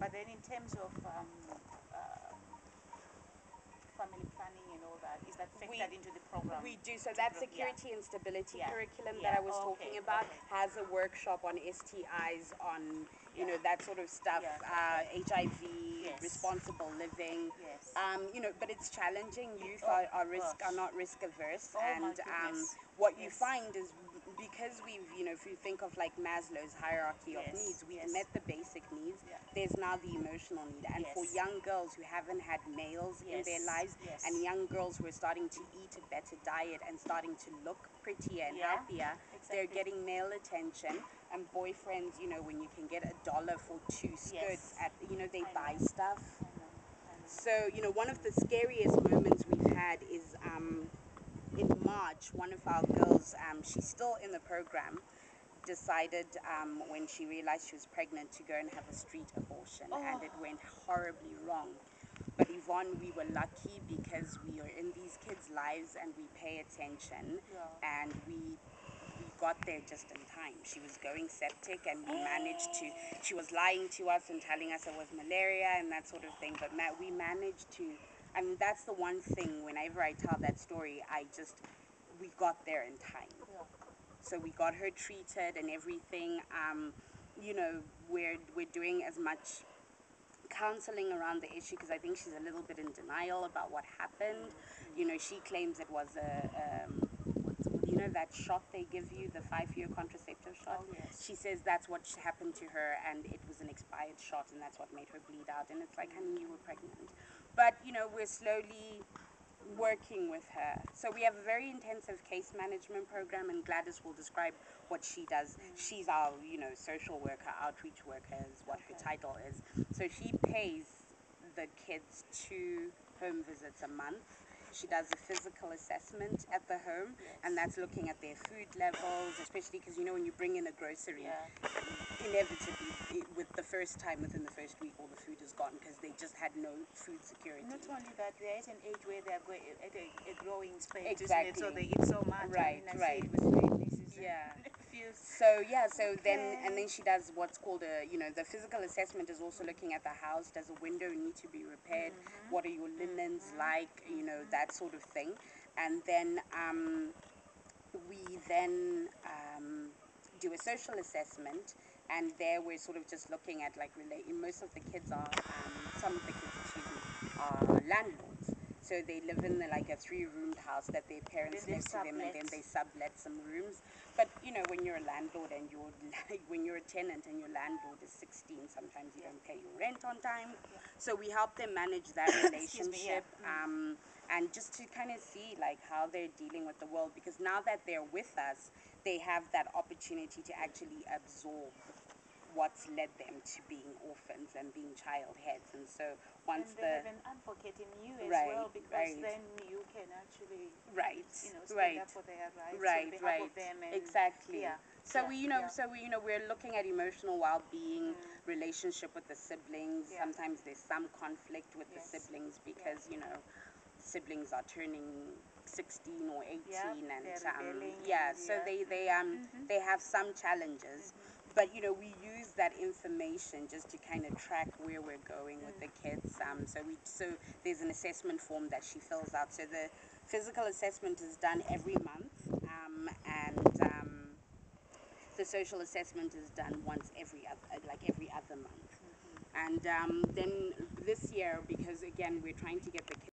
But then in terms of family planning and all that, is that factored into the program? We do. So that security and stability curriculum that I was talking Okay, about okay. has a workshop on STIs, on that sort of stuff, HIV, responsible living. Yes. But it's challenging. Youth Oh, are not risk averse, Oh, my and goodness. what you find is because we've if you think of like Maslow's hierarchy of needs, we've met the basic needs. There's now the emotional need, and for young girls who haven't had males in their lives, and young girls who are starting to eat a better diet and starting to look prettier and healthier, they're getting male attention. And boyfriends, when you can get $1 for 2 skirts at they buy stuff. So one of the scariest moments we've had is in March. One of our girls, she's still in the program, decided when she realized she was pregnant to go and have a street abortion, and it went horribly wrong. But Yvonne, we were lucky because we are in these kids' lives and we pay attention, and we got there just in time. She was going septic, and we managed to. She was lying to us and telling us it was malaria and that sort of thing, but we managed to. I mean, that's the one thing. Whenever I tell that story, we got there in time. So we got her treated and everything. We're doing as much counseling around the issue because I think she's a little bit in denial about what happened. She claims it was that shot they give you, the 5-year contraceptive shot. She says that's what happened to her, and it was an expired shot, and that's what made her bleed out. And it's like, honey, you were pregnant. But we're slowly working with her. So we have a very intensive case management program, and Gladys will describe what she does. She's our, social worker, outreach worker is what her title is. So she pays the kids 2 home visits a month. She does a physical assessment at the home, and that's looking at their food levels, especially because when you bring in a grocery, inevitably within the first week all the food is gone because they just had no food security. Not only that, they're at an age where they're at a growing stage, exactly. So they eat so much. Right. So then she does what's called the physical assessment is also looking at the house. Does a window need to be repaired? What are your linens like? That sort of thing. And then we then do a social assessment, and there we're sort of just looking at most of the kids are some of the kids are landlords. So they live in a 3-roomed house that their parents left to them, and then they sublet some rooms. But when you're a landlord and when you're a tenant and your landlord is 16, sometimes you don't pay your rent on time. So we help them manage that relationship, and just to kind of see how they're dealing with the world, because now that they're with us, they have that opportunity to actually absorb what's led them to being orphans and being child heads. And so once they have an advocate in you as well, because then you can actually stand up for their rights on behalf of them. And exactly. So we're looking at emotional well-being, relationship with the siblings. Sometimes there's some conflict with the siblings because siblings are turning 16 or 18, and so they have some challenges. But we use that information just to kind of track where we're going with the kids. So there's an assessment form that she fills out. So the physical assessment is done every month, and the social assessment is done once every other month. And then this year, because again we're trying to get the kids